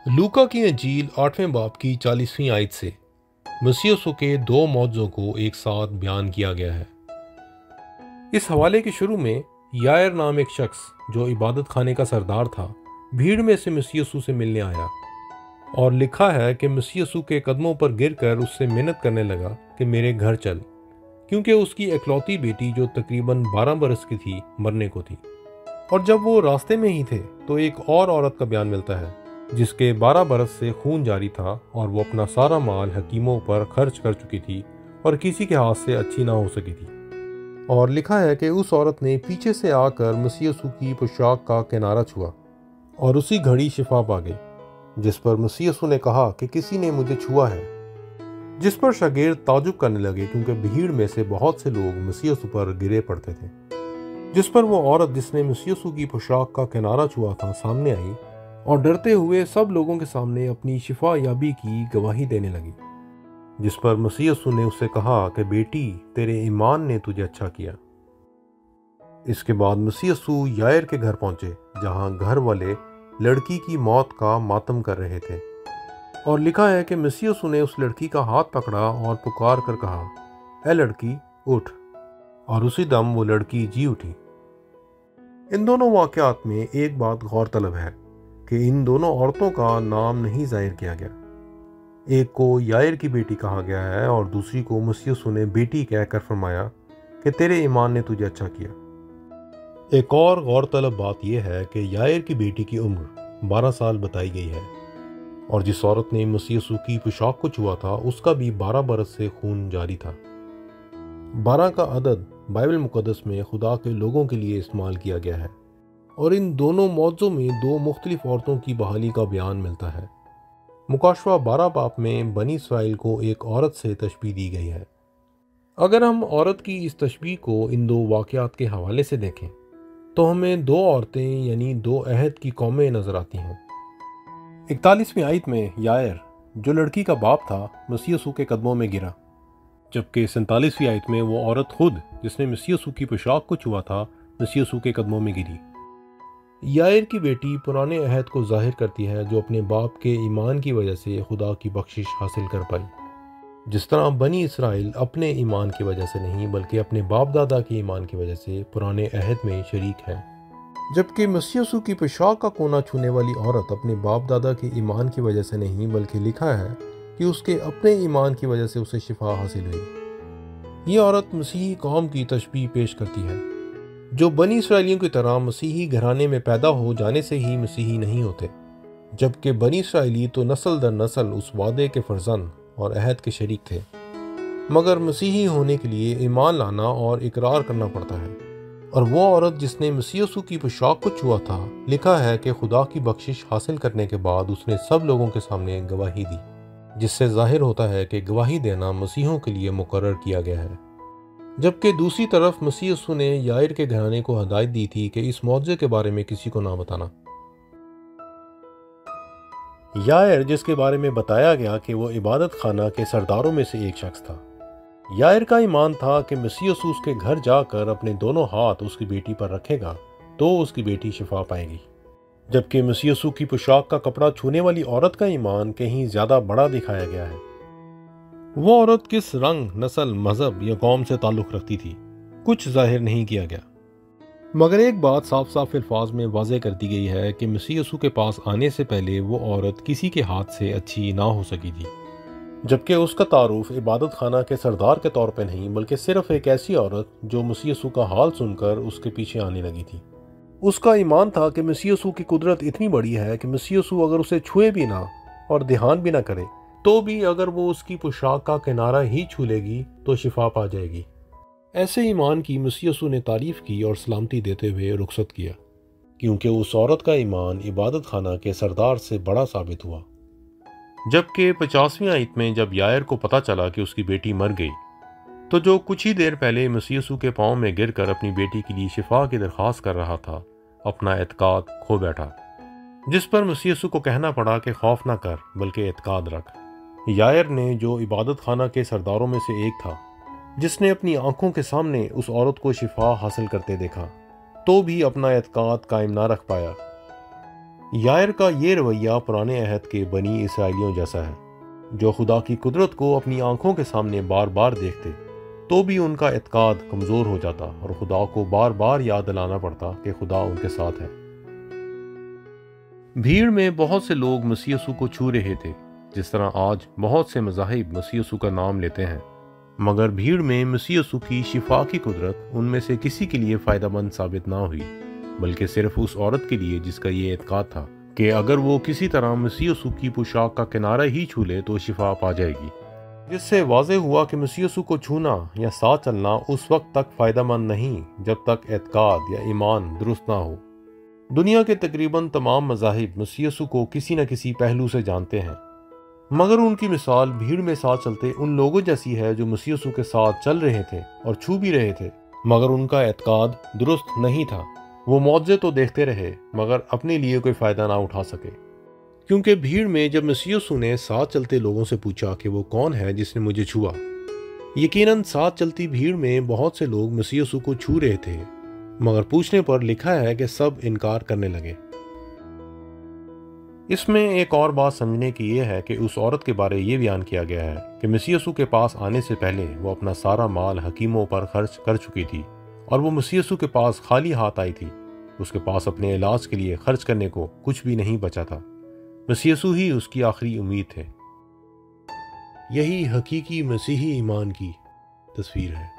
लूका की इंजील 8वें बाब की 40वीं आयत से मसीह यीशु के दो मौजों को एक साथ बयान किया गया है। इस हवाले के शुरू में यायर नाम एक शख्स जो इबादत खाने का सरदार था, भीड़ में से मसीह यीशु से मिलने आया और लिखा है कि मसीह यीशु के कदमों पर गिरकर उससे मिन्नत करने लगा कि मेरे घर चल, क्योंकि उसकी इकलौती बेटी जो तकरीबन 12 बरस की थी मरने को थी। और जब वो रास्ते में ही थे तो एक और औरत का बयान मिलता है जिसके 12 बरस से खून जारी था और वो अपना सारा माल हकीमों पर खर्च कर चुकी थी और किसी के हाथ से अच्छी ना हो सकी थी। और लिखा है कि उस औरत ने पीछे से आकर मसीह यीशु की पोशाक का किनारा छुआ और उसी घड़ी शिफा पा गई, जिस पर मसीह यीशु ने कहा कि किसी ने मुझे छुआ है, जिस पर शागिर्द ताजुब करने लगे क्योंकि भीड़ में से बहुत से लोग मसीह यीशु पर गिरे पड़ते थे। जिस पर वो औरत जिसने मसीह यीशु की पोशाक का किनारा छुआ था सामने आई और डरते हुए सब लोगों के सामने अपनी शिफा याबी की गवाही देने लगी। जिस पर मसीह यीशु ने उससे कहा कि बेटी, तेरे ईमान ने तुझे अच्छा किया। इसके बाद मसीह यीशु यायर के घर पहुंचे जहां घर वाले लड़की की मौत का मातम कर रहे थे। और लिखा है कि मसीह यीशु ने उस लड़की का हाथ पकड़ा और पुकार कर कहा, ए लड़की उठ, और उसी दम वो लड़की जी उठी। इन दोनों वाक़यात में एक बात गौरतलब है कि इन दोनों औरतों का नाम नहीं जाहिर किया गया। एक को यायर की बेटी कहा गया है और दूसरी को मसीह यीशु ने बेटी कहकर फरमाया कि तेरे ईमान ने तुझे अच्छा किया। एक और गौरतलब बात यह है कि यायर की बेटी की उम्र 12 साल बताई गई है और जिस औरत ने मसीह यीशु की पोशाक को छुआ था उसका भी 12 बरस से खून जारी था। 12 का अदद बाइबल मुकद्दस में खुदा के लोगों के लिए इस्तेमाल किया गया है और इन दोनों मौजों में दो मुख्तलिफ औरतों की बहाली का बयान मिलता है। मुकाशवा 12 बाब में बनी इसराइल को एक औरत से तशबीह दी गई है। अगर हम औरत की इस तशबीह को इन दो वाक़यात के हवाले से देखें तो हमें दो औरतें यानी दो अहद की कौमें नजर आती हैं। 41वीं आयत में यायर जो लड़की का बाप था मसीह यीशु के कदमों में गिरा, जबकि 47वीं आयत में वो औरत खुद जिसने मसीह यीशु की पोशाक को छुआ था मसीह यीशु के कदमों में गिरी। यायर की बेटी पुराने अहद को जाहिर करती है जो अपने बाप के ईमान की वजह से खुदा की बख्शिश हासिल कर पाई, जिस तरह बनी इसराइल अपने ईमान की वजह से नहीं बल्कि अपने बाप दादा के ईमान की वजह से पुराने अहद में शरीक है। जबकि मसीह यीशु की पोशाक का कोना छूने वाली औरत अपने बाप दादा के ईमान की वजह से नहीं बल्कि लिखा है कि उसके अपने ईमान की वजह से उसे शिफा हासिल हुई। ये औरत मसीही कौम की तशबीह पेश करती है जो बनी इसराइलियों की तरह मसीही घराने में पैदा हो जाने से ही मसीही नहीं होते, जबकि बनी इसराइली तो नस्ल दर नस्ल उस वादे के फर्जंद और अहद के शरीक थे, मगर मसीही होने के लिए ईमान लाना और इकरार करना पड़ता है। और वो औरत जिसने मसीह यीशु की पोशाक को छुआ था, लिखा है कि खुदा की बख्शिश हासिल करने के बाद उसने सब लोगों के सामने गवाही दी, जिससे जाहिर होता है कि गवाही देना मसीहों के लिए मुकर्रर किया गया है। जबकि दूसरी तरफ मसीह यीशु ने यायर के घराने को हदायत दी थी कि इस मौजे के बारे में किसी को ना बताना। यायर जिसके बारे में बताया गया कि वो इबादत खाना के सरदारों में से एक शख्स था, यायर का ईमान था कि मसीह यीशु उसके घर जाकर अपने दोनों हाथ उसकी बेटी पर रखेगा तो उसकी बेटी शिफा पाएगी, जबकि मसीह यीशु की पोशाक का कपड़ा छूने वाली औरत का ईमान कहीं ज्यादा बड़ा दिखाया गया है। वो औरत किस रंग, नस्ल, मजहब या कौम से ताल्लुक रखती थी कुछ जाहिर नहीं किया गया, मगर एक बात साफ साफ अल्फाज में वाज़ेह कर दी गई है कि मसीह यीशु के पास आने से पहले वो औरत किसी के हाथ से अच्छी ना हो सकी थी, जबकि उसका तारुफ इबादत खाना के सरदार के तौर पर नहीं बल्कि सिर्फ एक ऐसी औरत जो मसीह यीशु का हाल सुनकर उसके पीछे आने लगी थी। उसका ईमान था कि मसीह यीशु की कुदरत इतनी बड़ी है कि मसीह यीशु अगर उसे छुए भी ना और ध्यान भी ना करे तो भी अगर वो उसकी पोशाक का किनारा ही छू लेगी तो शिफा पा जाएगी। ऐसे ईमान की मसीह यीशु ने तारीफ की और सलामती देते हुए रुखसत किया, क्योंकि उस औरत का ईमान इबादत खाना के सरदार से बड़ा साबित हुआ। जबकि 50वीं आयत में जब यायर को पता चला कि उसकी बेटी मर गई तो जो कुछ ही देर पहले मसीह यीशु के पांव में गिरकर अपनी बेटी के लिए शिफा की दरख्वास्त कर रहा था, अपना एतकाद खो बैठा, जिस पर मसीह यीशु को कहना पड़ा कि खौफ ना कर बल्कि एतकाद रख। यायर ने जो इबादत खाना के सरदारों में से एक था, जिसने अपनी आंखों के सामने उस औरत को शिफा हासिल करते देखा तो भी अपना एतकाद कायम ना रख पाया। یائر کا یہ رویہ پرانے عہد کے بنی اسرائیلیوں جیسا ہے، جو خدا کی قدرت کو اپنی آنکھوں کے سامنے بار بار دیکھتے تو بھی ان کا اعتقاد کمزور ہو جاتا اور خدا کو بار بار یاد دلانا پڑتا کہ خدا ان کے ساتھ ہے۔ بھیڑ میں بہت سے لوگ مسیح یسوع کو چھو رہے تھے، جس طرح آج بہت سے مذاہب مسیح یسوع کا نام لیتے ہیں، مگر بھیڑ میں مسیح یسوع کی شفا کی قدرت ان میں سے کسی کے لیے فائدہ مند ثابت نہ ہوئی، بلکہ صرف اس عورت کے لیے جس کا یہ اعتقاد تھا کہ اگر وہ کسی طرح مسیح یسوع کی پوشاک کا کنارہ ہی چھو لے تو شفا پا جائے گی، جس سے واضح ہوا کہ مسیح یسوع کو چھونا یا ساتھ چلنا اس وقت تک فائدہ مند نہیں جب تک اعتقاد یا ایمان درست نہ ہو۔ دنیا کے تقریباً تمام مذاہب مسیح یسوع کو کسی نہ کسی پہلو سے جانتے ہیں، مگر ان کی مثال بھیڑ میں ساتھ چلتے ان لوگوں جیسی ہے جو مسیح یسوع کے ساتھ چل رہے تھے اور چھو بھی رہے تھے، مگر ان کا اعتقاد درست نہیں تھا۔ وہ معجزے تو دیکھتے رہے مگر اپنے لیے کوئی فائدہ نہ اٹھا سکے، کیونکہ بھیڑ میں جب مسیح یسوع نے ساتھ چلتے لوگوں سے پوچھا کہ وہ کون ہے جس نے مجھے چھوا، یقیناً ساتھ چلتی بھیڑ میں بہت سے لوگ مسیح یسوع کو چھو رہے تھے، مگر پوچھنے پر لکھا ہے کہ سب انکار کرنے لگے۔ اس میں ایک اور بات سمجھنے کی یہ ہے کہ اس عورت کے بارے یہ بیان کیا گیا ہے کہ مسیح یسوع کے پاس آنے سے پہلے وہ اپنا سارا مال حکیموں پر خرچ کر چکی تھی اور وہ مسیح یسوع کے پاس خالی ہاتھ آئی تھی۔ اس کے پاس اپنے علاج کے لیے خرچ کرنے کو کچھ بھی نہیں بچا تھا۔ مسیح یسوع ہی اس کی آخری امید تھے۔ یہی حقیقی مسیحی ایمان کی تصویر ہے۔